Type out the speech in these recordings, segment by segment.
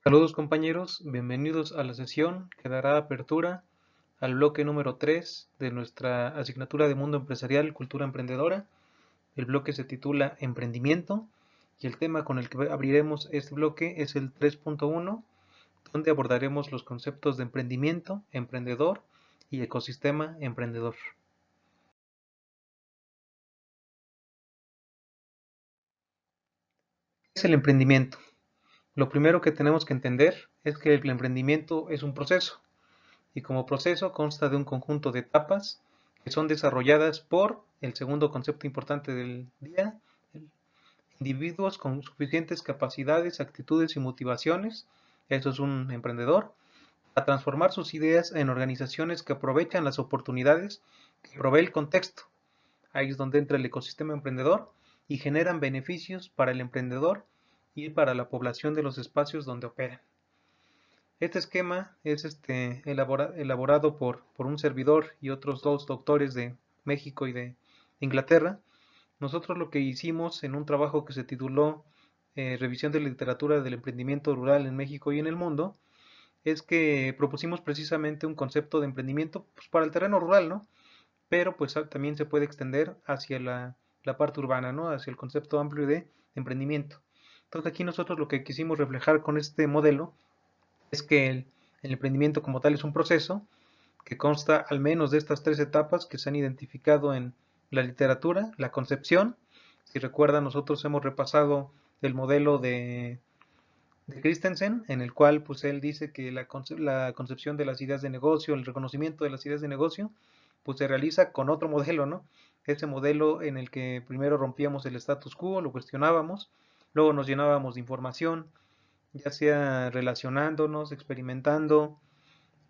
Saludos compañeros, bienvenidos a la sesión que dará apertura al bloque número 3 de nuestra asignatura de Mundo Empresarial, Cultura Emprendedora. El bloque se titula Emprendimiento y el tema con el que abriremos este bloque es el 3.1, donde abordaremos los conceptos de emprendimiento, emprendedor y ecosistema emprendedor. ¿Qué es el emprendimiento? Lo primero que tenemos que entender es que el emprendimiento es un proceso. Y como proceso consta de un conjunto de etapas que son desarrolladas por el segundo concepto importante del día, individuos con suficientes capacidades, actitudes y motivaciones, eso es un emprendedor, a transformar sus ideas en organizaciones que aprovechan las oportunidades que provee el contexto. Ahí es donde entra el ecosistema emprendedor y generan beneficios para el emprendedor y para la población de los espacios donde operan. Este esquema es elaborado por un servidor y otros dos doctores de México y de Inglaterra. Nosotros lo que hicimos en un trabajo que se tituló Revisión de la literatura del emprendimiento rural en México y en el mundo, es que propusimos precisamente un concepto de emprendimiento pues, para el terreno rural, ¿no? Pero pues también se puede extender hacia la parte urbana, ¿no? Hacia el concepto amplio de emprendimiento. Entonces aquí nosotros lo que quisimos reflejar con este modelo es que el emprendimiento como tal es un proceso que consta al menos de estas tres etapas que se han identificado en la literatura, la concepción. Si recuerdan, nosotros hemos repasado el modelo de Christensen, en el cual pues él dice que la concepción de las ideas de negocio, el reconocimiento de las ideas de negocio, pues se realiza con otro modelo, ¿no? Ese modelo en el que primero rompíamos el status quo, lo cuestionábamos, luego nos llenábamos de información, ya sea relacionándonos, experimentando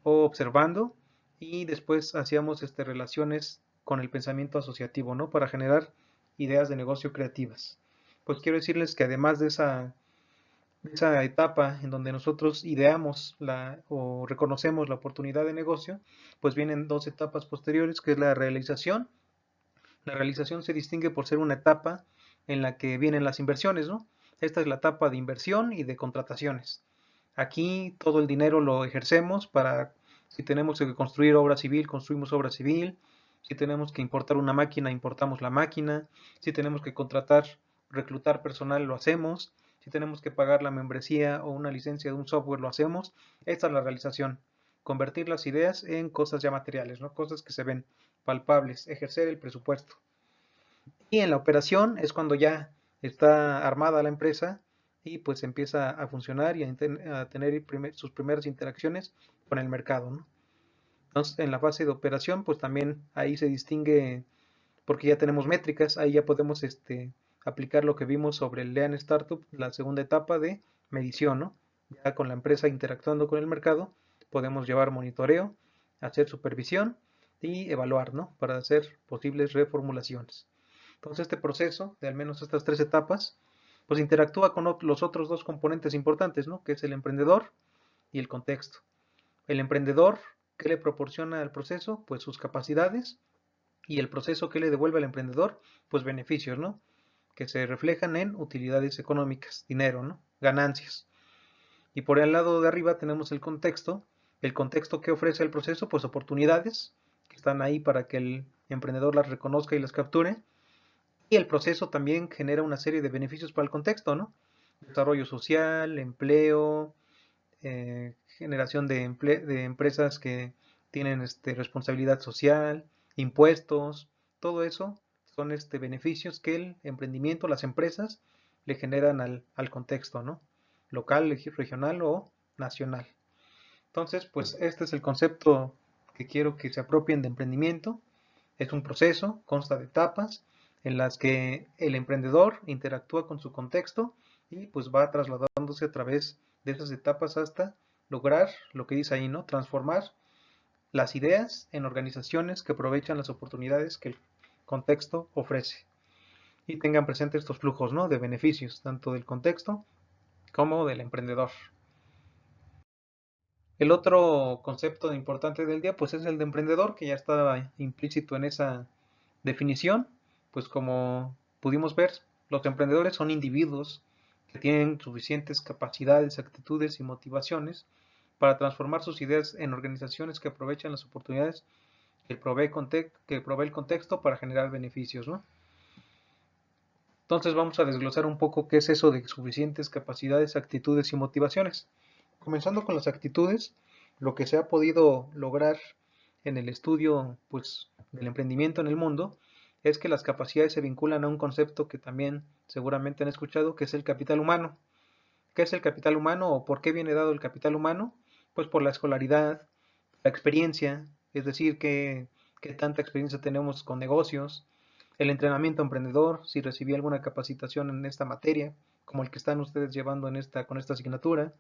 o observando, y después hacíamos relaciones con el pensamiento asociativo, ¿no? Para generar ideas de negocio creativas. Pues quiero decirles que además de esa etapa en donde nosotros ideamos o reconocemos la oportunidad de negocio, pues vienen dos etapas posteriores, que es la realización. La realización se distingue por ser una etapa en la que vienen las inversiones, ¿no? Esta es la etapa de inversión y de contrataciones. Aquí todo el dinero lo ejercemos para, si tenemos que construir obra civil, construimos obra civil, si tenemos que importar una máquina, importamos la máquina, si tenemos que contratar, reclutar personal, lo hacemos, si tenemos que pagar la membresía o una licencia de un software, lo hacemos. Esta es la realización, convertir las ideas en cosas ya materiales, ¿no? Cosas que se ven palpables, ejercer el presupuesto. Y en la operación es cuando ya está armada la empresa y pues empieza a funcionar y a tener sus primeras interacciones con el mercado, ¿no? Entonces, en la fase de operación, pues también ahí se distingue, porque ya tenemos métricas, ahí ya podemos aplicar lo que vimos sobre el Lean Startup, la segunda etapa de medición, ¿no? Ya con la empresa interactuando con el mercado, podemos llevar monitoreo, hacer supervisión y evaluar, ¿no? Para hacer posibles reformulaciones. Entonces este proceso, de al menos estas tres etapas, pues interactúa con los otros dos componentes importantes, ¿no? Que es el emprendedor y el contexto. El emprendedor, ¿qué le proporciona al proceso? Pues sus capacidades, y el proceso que le devuelve al emprendedor, pues beneficios, ¿no? Que se reflejan en utilidades económicas, dinero, ¿no? Ganancias. Y por el lado de arriba tenemos el contexto que ofrece el proceso, pues oportunidades que están ahí para que el emprendedor las reconozca y las capture, y el proceso también genera una serie de beneficios para el contexto, ¿no? Desarrollo social, empleo, generación de empresas que tienen responsabilidad social, impuestos, todo eso son beneficios que el emprendimiento, las empresas, le generan al contexto, ¿no? Local, regional o nacional. Entonces, pues este es el concepto que quiero que se apropien de emprendimiento. Es un proceso, consta de etapas en las que el emprendedor interactúa con su contexto y pues va trasladándose a través de esas etapas hasta lograr lo que dice ahí, ¿no? Transformar las ideas en organizaciones que aprovechan las oportunidades que el contexto ofrece y tengan presentes estos flujos, ¿no? De beneficios, tanto del contexto como del emprendedor. El otro concepto importante del día, pues es el de emprendedor, que ya estaba implícito en esa definición. Pues como pudimos ver, los emprendedores son individuos que tienen suficientes capacidades, actitudes y motivaciones para transformar sus ideas en organizaciones que aprovechan las oportunidades que provee el contexto para generar beneficios, ¿no? Entonces vamos a desglosar un poco qué es eso de suficientes capacidades, actitudes y motivaciones. Comenzando con las actitudes, lo que se ha podido lograr en el estudio, pues, del emprendimiento en el mundo es que las capacidades se vinculan a un concepto que también seguramente han escuchado, que es el capital humano. ¿Qué es el capital humano o por qué viene dado el capital humano? Pues por la escolaridad, la experiencia, es decir, qué tanta experiencia tenemos con negocios, el entrenamiento emprendedor, si recibí alguna capacitación en esta materia, como el que están ustedes llevando con esta asignatura,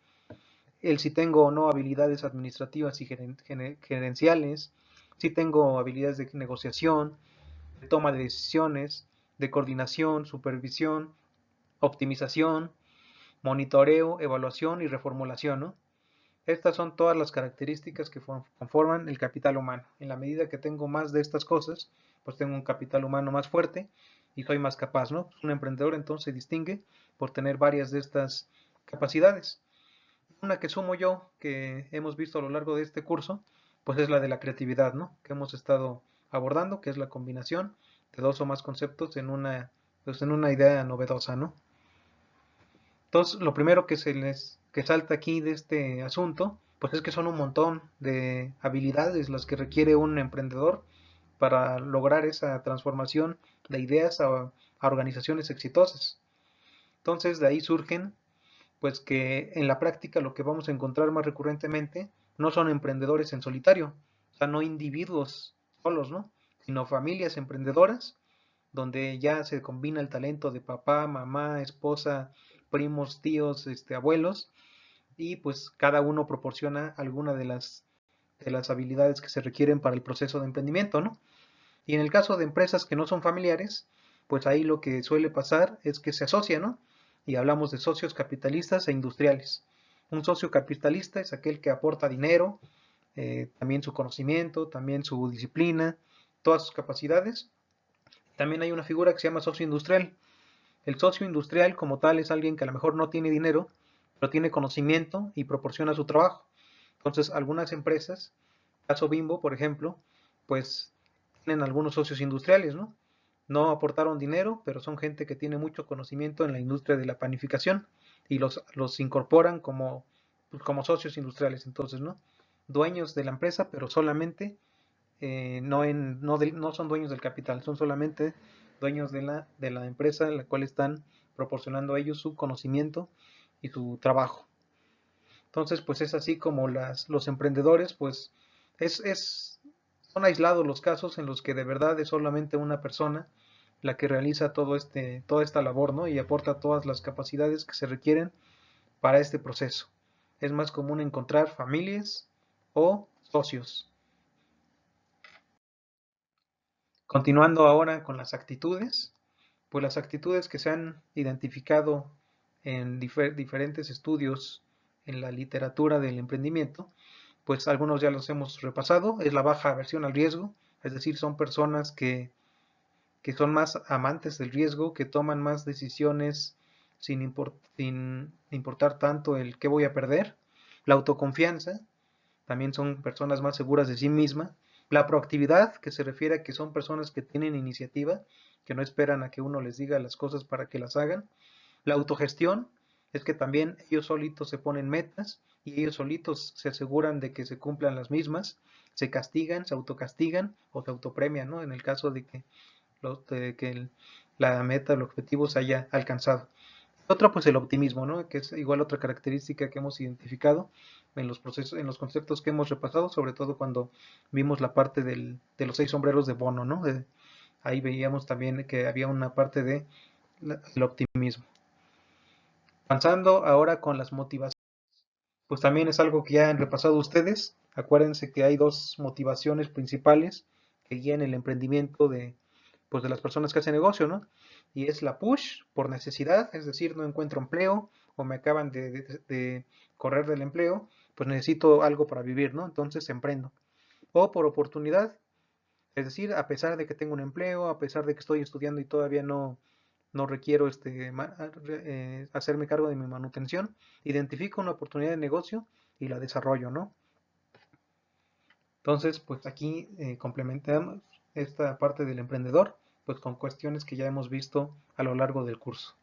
el si tengo o no habilidades administrativas y gerenciales, si tengo habilidades de negociación, de toma de decisiones, de coordinación, supervisión, optimización, monitoreo, evaluación y reformulación, ¿no? Estas son todas las características que conforman el capital humano. En la medida que tengo más de estas cosas, pues tengo un capital humano más fuerte y soy más capaz, ¿no? Un emprendedor entonces se distingue por tener varias de estas capacidades. Una que sumo yo, que hemos visto a lo largo de este curso, pues es la de la creatividad, ¿no? Que hemos estado abordando, que es la combinación de dos o más conceptos pues en una idea novedosa, ¿no? Entonces, lo primero que salta aquí de este asunto, pues es que son un montón de habilidades las que requiere un emprendedor para lograr esa transformación de ideas a organizaciones exitosas. Entonces, de ahí surgen, pues que en la práctica lo que vamos a encontrar más recurrentemente no son emprendedores en solitario, o sea, no individuos solos, ¿no? Sino familias emprendedoras donde ya se combina el talento de papá, mamá, esposa, primos, tíos, abuelos, y pues cada uno proporciona alguna de las habilidades que se requieren para el proceso de emprendimiento, ¿no? Y en el caso de empresas que no son familiares, pues ahí lo que suele pasar es que se asocian, ¿no? Y hablamos de socios capitalistas e industriales. Un socio capitalista es aquel que aporta dinero, también su conocimiento, también su disciplina, todas sus capacidades. También hay una figura que se llama socio industrial. El socio industrial como tal es alguien que a lo mejor no tiene dinero, pero tiene conocimiento y proporciona su trabajo. Entonces, algunas empresas, caso Bimbo, por ejemplo, pues tienen algunos socios industriales, ¿no? No aportaron dinero, pero son gente que tiene mucho conocimiento en la industria de la panificación y los incorporan como socios industriales, entonces, ¿no? Dueños de la empresa, pero solamente no son dueños del capital, son solamente dueños de la empresa en la cual están proporcionando a ellos su conocimiento y su trabajo. Entonces, pues es así como los emprendedores, pues son aislados los casos en los que de verdad es solamente una persona la que realiza toda esta labor, ¿no? Y aporta todas las capacidades que se requieren para este proceso. Es más común encontrar familias o socios. Continuando ahora con las actitudes, pues las actitudes que se han identificado en diferentes estudios en la literatura del emprendimiento, pues algunos ya los hemos repasado, es la baja aversión al riesgo, es decir, son personas que son más amantes del riesgo, que toman más decisiones sin importar tanto el qué voy a perder. La autoconfianza, también son personas más seguras de sí misma. La proactividad, que se refiere a que son personas que tienen iniciativa, que no esperan a que uno les diga las cosas para que las hagan. La autogestión, es que también ellos solitos se ponen metas y ellos solitos se aseguran de que se cumplan las mismas, se castigan, se autocastigan o se autopremian, ¿no? En el caso de que la meta, el objetivo se haya alcanzado. Otra, pues el optimismo, ¿no? Que es igual otra característica que hemos identificado en los procesos, en los conceptos que hemos repasado, sobre todo cuando vimos la parte de los 6 sombreros de Bono, ¿no? Ahí veíamos también que había una parte del optimismo. Avanzando ahora con las motivaciones, pues también es algo que ya han repasado ustedes. Acuérdense que hay dos motivaciones principales que guían el emprendimiento pues de las personas que hacen negocio, ¿no? Y es la push por necesidad, es decir, no encuentro empleo o me acaban de correr del empleo, pues necesito algo para vivir, ¿no? Entonces emprendo. O por oportunidad, es decir, a pesar de que tengo un empleo, a pesar de que estoy estudiando y todavía no requiero hacerme cargo de mi manutención, identifico una oportunidad de negocio y la desarrollo, ¿no? Entonces, pues aquí complementamos esta parte del emprendedor, pues con cuestiones que ya hemos visto a lo largo del curso.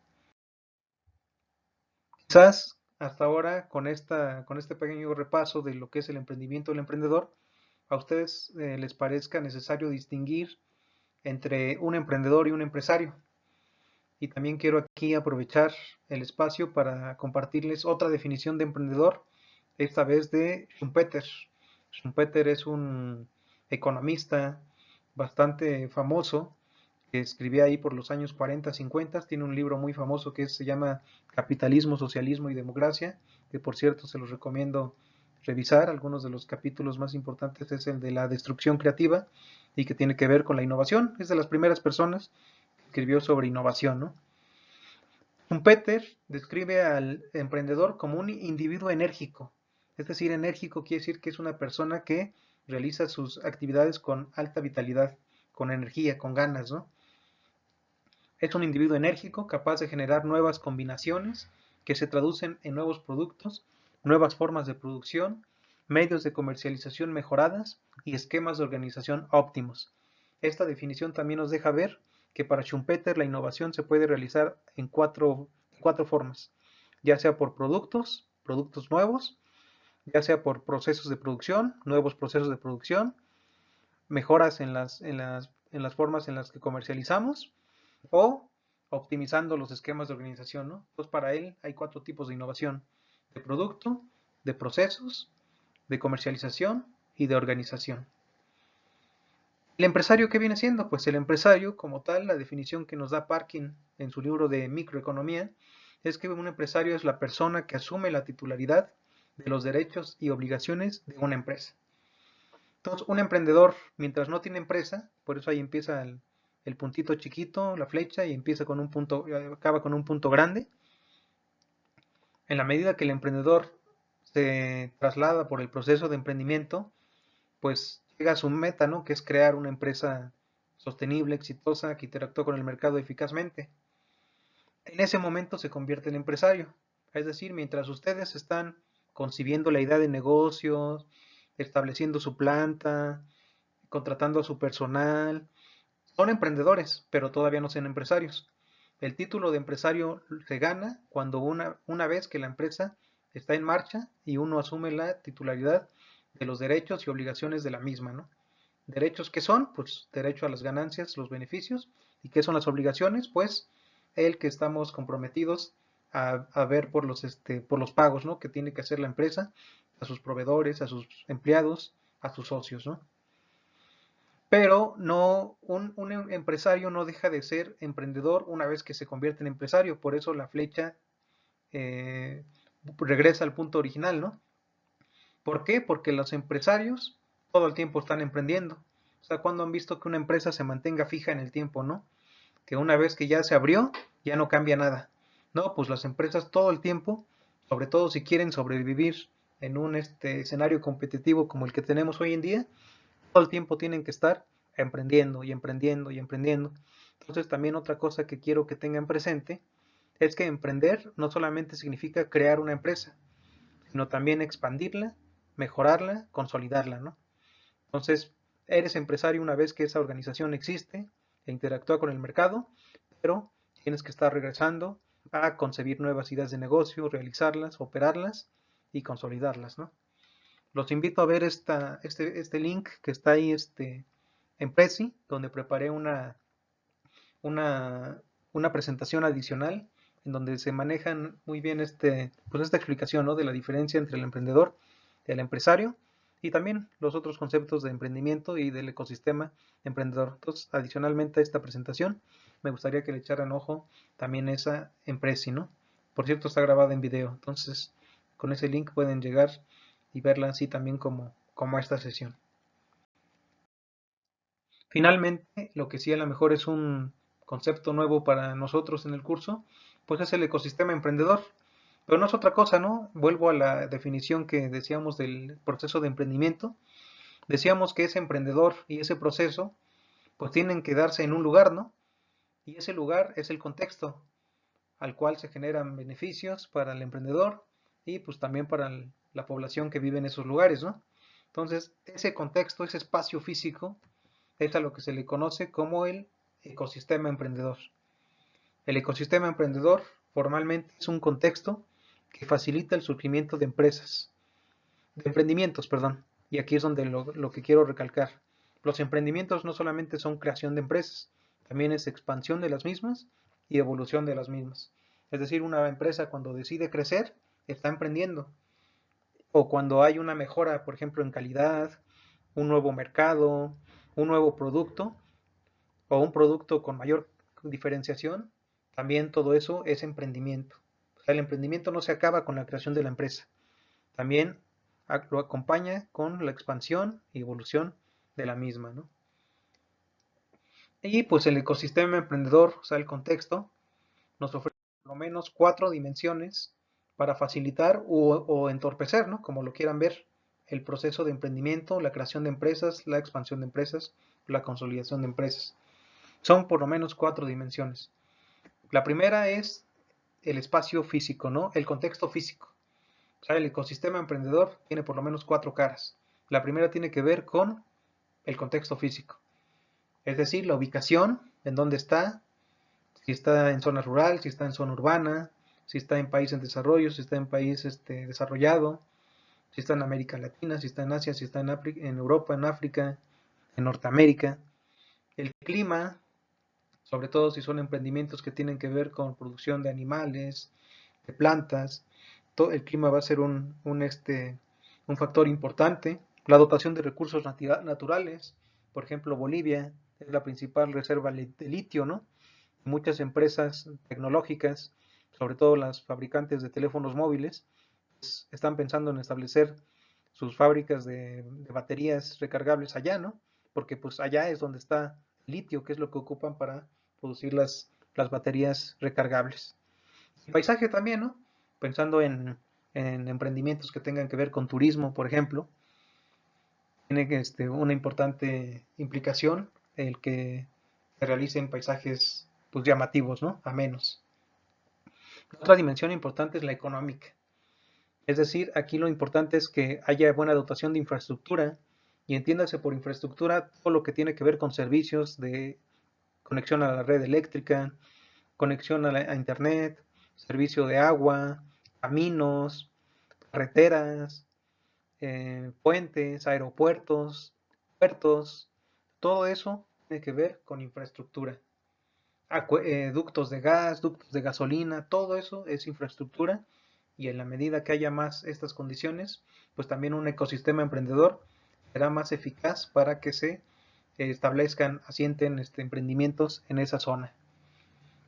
Quizás hasta ahora, con este pequeño repaso de lo que es el emprendimiento del emprendedor, a ustedes les parezca necesario distinguir entre un emprendedor y un empresario. Y también quiero aquí aprovechar el espacio para compartirles otra definición de emprendedor, esta vez de Schumpeter. Schumpeter es un economista bastante famoso que escribía ahí por los años 40, 50. Tiene un libro muy famoso que se llama Capitalismo, Socialismo y Democracia, que por cierto se los recomiendo revisar. Algunos de los capítulos más importantes es el de la destrucción creativa y que tiene que ver con la innovación. Es de las primeras personas que escribió sobre innovación, ¿no? Schumpeter describe al emprendedor como un individuo enérgico. Es decir, enérgico quiere decir que es una persona que realiza sus actividades con alta vitalidad, con energía, con ganas, ¿no? Es un individuo enérgico, capaz de generar nuevas combinaciones que se traducen en nuevos productos, nuevas formas de producción, medios de comercialización mejoradas y esquemas de organización óptimos. Esta definición también nos deja ver que para Schumpeter la innovación se puede realizar en cuatro formas, ya sea por productos nuevos, ya sea por procesos de producción, nuevos procesos de producción, mejoras en las formas en las que comercializamos, o optimizando los esquemas de organización, ¿no? Entonces, para él hay cuatro tipos de innovación: de producto, de procesos, de comercialización y de organización. ¿El empresario qué viene siendo? Pues el empresario, como tal, la definición que nos da Parkin en su libro de microeconomía, es que un empresario es la persona que asume la titularidad de los derechos y obligaciones de una empresa. Entonces, un emprendedor, mientras no tiene empresa, por eso ahí empieza el puntito chiquito, la flecha, y empieza con un punto, acaba con un punto grande. En la medida que el emprendedor se traslada por el proceso de emprendimiento, pues llega a su meta, ¿no? Que es crear una empresa sostenible, exitosa, que interactúa con el mercado eficazmente. En ese momento se convierte en empresario. Es decir, mientras ustedes están concibiendo la idea de negocios, estableciendo su planta, contratando a su personal, son emprendedores, pero todavía no son empresarios. El título de empresario se gana cuando una vez que la empresa está en marcha y uno asume la titularidad de los derechos y obligaciones de la misma, ¿no? ¿Derechos qué son? Pues derecho a las ganancias, los beneficios. ¿Y qué son las obligaciones? Pues el que estamos comprometidos a ver por los pagos, ¿no? Que tiene que hacer la empresa a sus proveedores, a sus empleados, a sus socios, ¿no? Pero no, un empresario no deja de ser emprendedor una vez que se convierte en empresario. Por eso la flecha eh, regresa al punto original, ¿no? ¿Por qué? Porque los empresarios todo el tiempo están emprendiendo. O sea, cuando han visto que una empresa se mantenga fija en el tiempo, ¿no? Que una vez que ya se abrió, ya no cambia nada. No, pues las empresas todo el tiempo, sobre todo si quieren sobrevivir en un escenario competitivo como el que tenemos hoy en día, todo el tiempo tienen que estar emprendiendo y emprendiendo y emprendiendo. Entonces también otra cosa que quiero que tengan presente es que emprender no solamente significa crear una empresa, sino también expandirla, mejorarla, consolidarla, ¿no? Entonces, eres empresario una vez que esa organización existe e interactúa con el mercado, pero tienes que estar regresando a concebir nuevas ideas de negocio, realizarlas, operarlas y consolidarlas, ¿no? Los invito a ver este link que está ahí en Prezi, donde preparé una, una presentación adicional en donde se manejan muy bien pues esta explicación, ¿no? De la diferencia entre el emprendedor y el empresario y también los otros conceptos de emprendimiento y del ecosistema emprendedor. Entonces, adicionalmente a esta presentación, me gustaría que le echaran ojo también esa en Prezi, ¿no? Por cierto, está grabada en video, entonces con ese link pueden llegar y verla así también como esta sesión. Finalmente, lo que sí a lo mejor es un concepto nuevo para nosotros en el curso, pues es el ecosistema emprendedor. Pero no es otra cosa, ¿no? Vuelvo a la definición que decíamos del proceso de emprendimiento. Decíamos que ese emprendedor y ese proceso, pues tienen que darse en un lugar, ¿no? Y ese lugar es el contexto al cual se generan beneficios para el emprendedor y pues también para la población que vive en esos lugares, ¿no? Entonces, ese contexto, ese espacio físico, es a lo que se le conoce como el ecosistema emprendedor. El ecosistema emprendedor formalmente es un contexto que facilita el surgimiento de empresas, de emprendimientos, perdón. Y aquí es donde lo que quiero recalcar. Los emprendimientos no solamente son creación de empresas, también es expansión de las mismas y evolución de las mismas. Es decir, una empresa cuando decide crecer, está emprendiendo. O cuando hay una mejora, por ejemplo, en calidad, un nuevo mercado, un nuevo producto, o un producto con mayor diferenciación, también todo eso es emprendimiento. O sea, el emprendimiento no se acaba con la creación de la empresa, también lo acompaña con la expansión y evolución de la misma, ¿no? Y pues el ecosistema emprendedor, o sea, el contexto, nos ofrece por lo menos 4 dimensiones para facilitar o entorpecer, ¿no? Como lo quieran ver, el proceso de emprendimiento, la creación de empresas, la expansión de empresas, la consolidación de empresas. Son por lo menos 4 dimensiones. La primera es el espacio físico, ¿no? El contexto físico. O sea, el ecosistema emprendedor tiene por lo menos 4 caras. La primera tiene que ver con el contexto físico, es decir, la ubicación, en dónde está, si está en zona rural, si está en zona urbana, si está en país en desarrollo, si está en país desarrollado, si está en América Latina, si está en Asia, si está en Europa, en África, en Norteamérica. El clima, sobre todo si son emprendimientos que tienen que ver con producción de animales, de plantas, todo el clima va a ser un factor importante. La dotación de recursos naturales, por ejemplo, Bolivia es la principal reserva de litio, ¿no? Muchas empresas tecnológicas, sobre todo las fabricantes de teléfonos móviles, pues, están pensando en establecer sus fábricas de baterías recargables allá, ¿no? Porque pues allá es donde está el litio, que es lo que ocupan para producir las baterías recargables. El paisaje también, ¿no? Pensando en emprendimientos que tengan que ver con turismo, por ejemplo, tiene una importante implicación el que se realicen paisajes pues llamativos, ¿no? Amenos. Otra dimensión importante es la económica. Es decir, aquí lo importante es que haya buena dotación de infraestructura y entiéndase por infraestructura todo lo que tiene que ver con servicios de conexión a la red eléctrica, conexión a internet, servicio de agua, caminos, carreteras, puentes, aeropuertos, puertos, todo eso tiene que ver con infraestructura. Ductos de gas, ductos de gasolina, todo eso es infraestructura y en la medida que haya más estas condiciones, pues también un ecosistema emprendedor será más eficaz para que se establezcan, asienten emprendimientos en esa zona.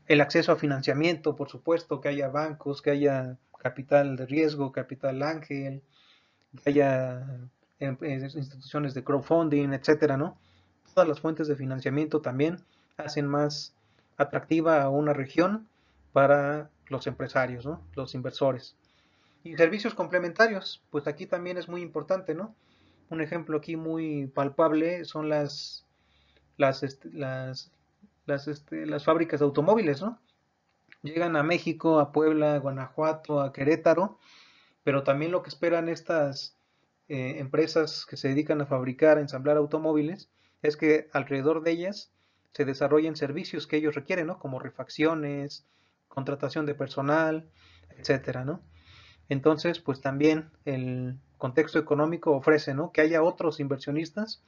El acceso a financiamiento, por supuesto, que haya bancos, que haya capital de riesgo, capital ángel, que haya instituciones de crowdfunding, etcétera, ¿no? Todas las fuentes de financiamiento también hacen más atractiva a una región para los empresarios, ¿no? Los inversores. Y servicios complementarios, pues aquí también es muy importante, ¿no? Un ejemplo aquí muy palpable son las, este, las, las fábricas de automóviles, ¿no? Llegan a México, a Puebla, a Guanajuato, a Querétaro, pero también lo que esperan estas empresas que se dedican a fabricar, a ensamblar automóviles, es que alrededor de ellas se desarrollen servicios que ellos requieren, ¿no? Como refacciones, contratación de personal, etcétera, ¿no? Entonces, pues también el contexto económico ofrece, ¿no? Que haya otros inversionistas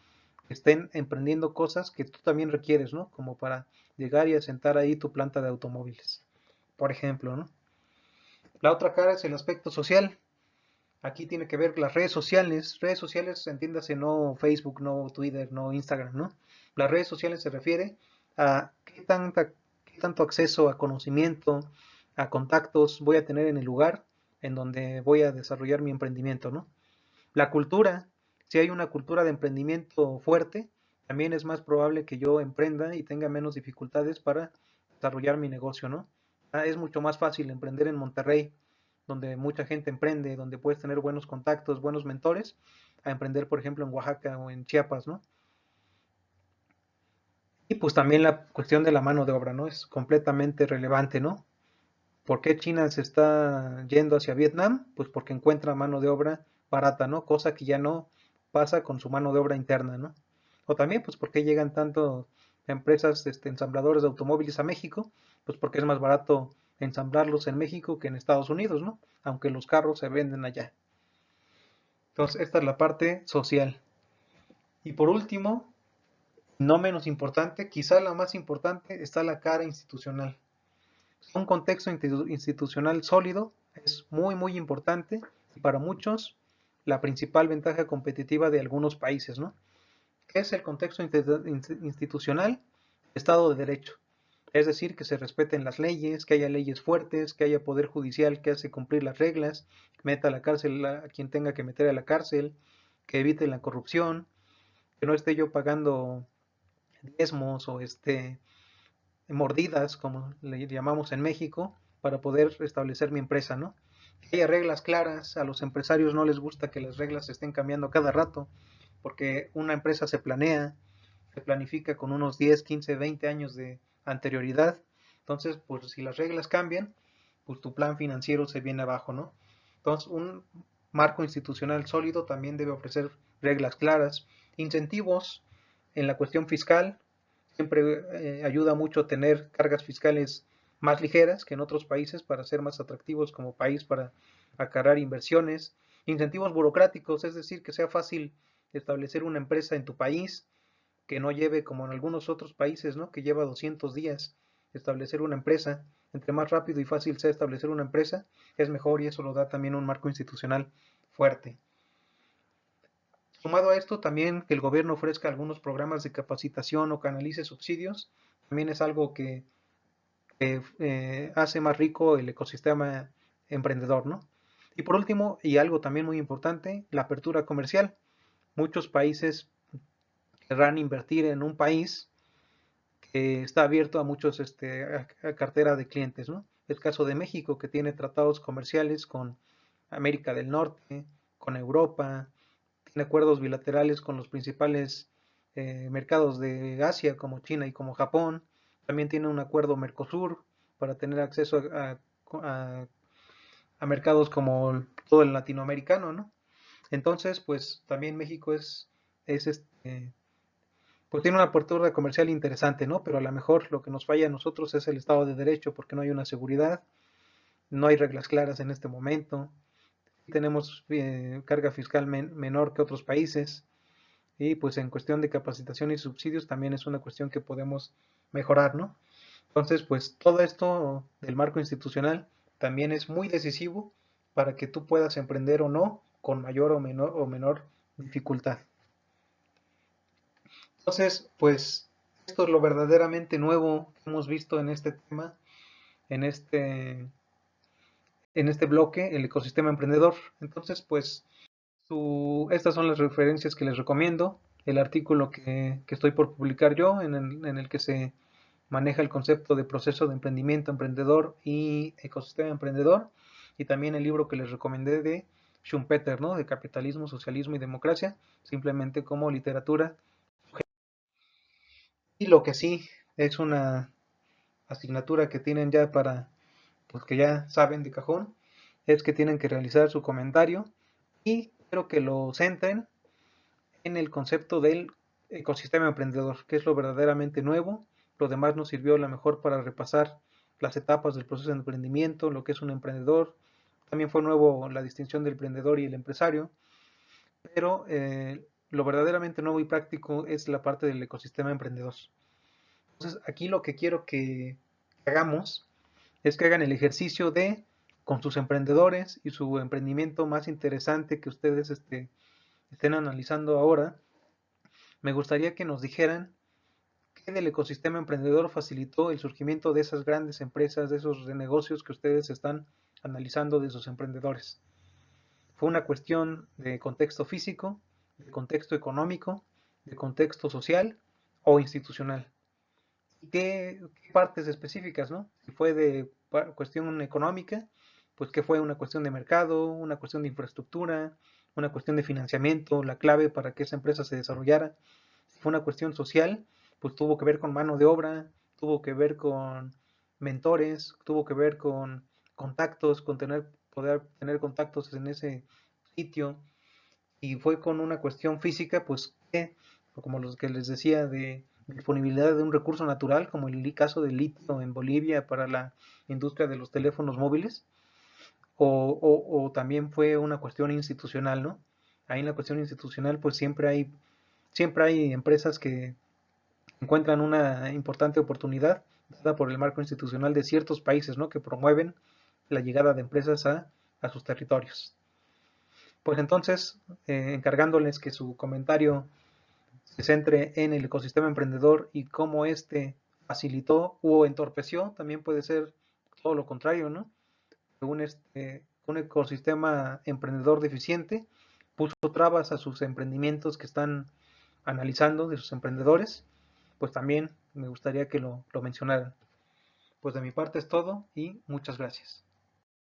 que estén emprendiendo cosas que tú también requieres, ¿no? Como para llegar y asentar ahí tu planta de automóviles, por ejemplo, ¿no? La otra cara es el aspecto social. Aquí tiene que ver las redes sociales, entiéndase, no Facebook, no Twitter, no Instagram, ¿no? Las redes sociales se refiere a qué tanto acceso a conocimiento, a contactos voy a tener en el lugar en donde voy a desarrollar mi emprendimiento, ¿no? La cultura, si hay una cultura de emprendimiento fuerte, también es más probable que yo emprenda y tenga menos dificultades para desarrollar mi negocio, ¿no? Es mucho más fácil emprender en Monterrey, donde mucha gente emprende, donde puedes tener buenos contactos, buenos mentores, a emprender, por ejemplo, en Oaxaca o en Chiapas, ¿no? Y pues también la cuestión de la mano de obra, ¿no? Es completamente relevante, ¿no? ¿Por qué China se está yendo hacia Vietnam? Pues porque encuentra mano de obra barata, ¿no? Cosa que ya no pasa con su mano de obra interna, ¿no? O también, pues, ¿por qué llegan tanto empresas, ensambladores de automóviles a México? Pues porque es más barato ensamblarlos en México que en Estados Unidos, ¿no? Aunque los carros se venden allá. Entonces, esta es la parte social. Y por último, no menos importante, quizá la más importante, está la cara institucional. Un contexto institucional sólido es muy, muy importante y para muchos la principal ventaja competitiva de algunos países, ¿no? ¿Qué es el contexto institucional? Estado de Derecho. Es decir, que se respeten las leyes, que haya leyes fuertes, que haya poder judicial que hace cumplir las reglas, que meta a la cárcel a quien tenga que meter a la cárcel, que evite la corrupción, que no esté yo pagando diezmos o mordidas, como le llamamos en México, para poder establecer mi empresa, ¿no? Que haya reglas claras, a los empresarios no les gusta que las reglas se estén cambiando cada rato, porque una empresa se planea, se planifica con unos 10, 15, 20 años de anterioridad, entonces, pues si las reglas cambian, pues tu plan financiero se viene abajo, ¿no? Entonces, un marco institucional sólido también debe ofrecer reglas claras, incentivos en la cuestión fiscal, siempre ayuda mucho tener cargas fiscales más ligeras que en otros países para ser más atractivos como país para acarrear inversiones, incentivos burocráticos, es decir, que sea fácil establecer una empresa en tu país, que no lleve como en algunos otros países, ¿no? Que lleva 200 días establecer una empresa. Entre más rápido y fácil sea establecer una empresa, es mejor y eso lo da también un marco institucional fuerte. Sumado a esto, también que el gobierno ofrezca algunos programas de capacitación o canalice subsidios, también es algo que hace más rico el ecosistema emprendedor, ¿no? Y por último, y algo también muy importante, la apertura comercial. Muchos países querrán invertir en un país que está abierto a muchos, a cartera de clientes, ¿no? El caso de México, que tiene tratados comerciales con América del Norte, con Europa, tiene acuerdos bilaterales con los principales mercados de Asia, como China y como Japón. También tiene un acuerdo Mercosur para tener acceso a, a mercados como todo el latinoamericano, ¿no? Entonces, pues también México es pues tiene una apertura comercial interesante, ¿no? Pero a lo mejor lo que nos falla a nosotros es el Estado de Derecho, porque no hay una seguridad, no hay reglas claras en este momento, tenemos carga fiscal menor que otros países, y pues en cuestión de capacitación y subsidios también es una cuestión que podemos mejorar, ¿no? Entonces, pues todo esto del marco institucional también es muy decisivo para que tú puedas emprender o no con mayor o menor dificultad. Entonces, pues esto es lo verdaderamente nuevo que hemos visto en este tema, en este, en este bloque, el ecosistema emprendedor. Entonces, pues estas son las referencias que les recomiendo. El artículo que estoy por publicar yo, en el que se maneja el concepto de proceso de emprendimiento emprendedor y ecosistema emprendedor. Y también el libro que les recomendé de Schumpeter, ¿no? De capitalismo, socialismo y democracia, simplemente como literatura. Y lo que sí es una asignatura que tienen ya para, pues que ya saben de cajón, es que tienen que realizar su comentario y quiero que lo centren en el concepto del ecosistema emprendedor, que es lo verdaderamente nuevo. Lo demás nos sirvió a lo mejor para repasar las etapas del proceso de emprendimiento, lo que es un emprendedor. También fue nuevo la distinción del emprendedor y el empresario, pero lo verdaderamente nuevo y práctico es la parte del ecosistema emprendedor. Entonces, aquí lo que quiero que hagamos es que hagan el ejercicio de, con sus emprendedores y su emprendimiento más interesante que ustedes estén analizando ahora, me gustaría que nos dijeran qué del ecosistema emprendedor facilitó el surgimiento de esas grandes empresas, de esos negocios que ustedes están analizando de sus emprendedores. ¿Fue una cuestión de contexto físico, de contexto económico, de contexto social o institucional? ¿Qué partes específicas, no? Si fue de cuestión económica, pues qué fue una cuestión de mercado, una cuestión de infraestructura, una cuestión de financiamiento, la clave para que esa empresa se desarrollara. Si fue una cuestión social, pues tuvo que ver con mano de obra, tuvo que ver con mentores, tuvo que ver con contactos, con poder tener contactos en ese sitio, y fue con una cuestión física, pues que, como los que les decía, de disponibilidad de un recurso natural, como el caso del litio en Bolivia para la industria de los teléfonos móviles, o también fue una cuestión institucional, ¿no? Ahí en la cuestión institucional, pues siempre hay empresas que encuentran una importante oportunidad dada por el marco institucional de ciertos países, ¿no? Que promueven la llegada de empresas a sus territorios. Pues entonces, encargándoles que su comentario se centre en el ecosistema emprendedor y cómo éste facilitó o entorpeció, también puede ser todo lo contrario, ¿no? Un ecosistema emprendedor deficiente puso trabas a sus emprendimientos que están analizando de sus emprendedores, pues también me gustaría que lo mencionaran. Pues de mi parte es todo y muchas gracias.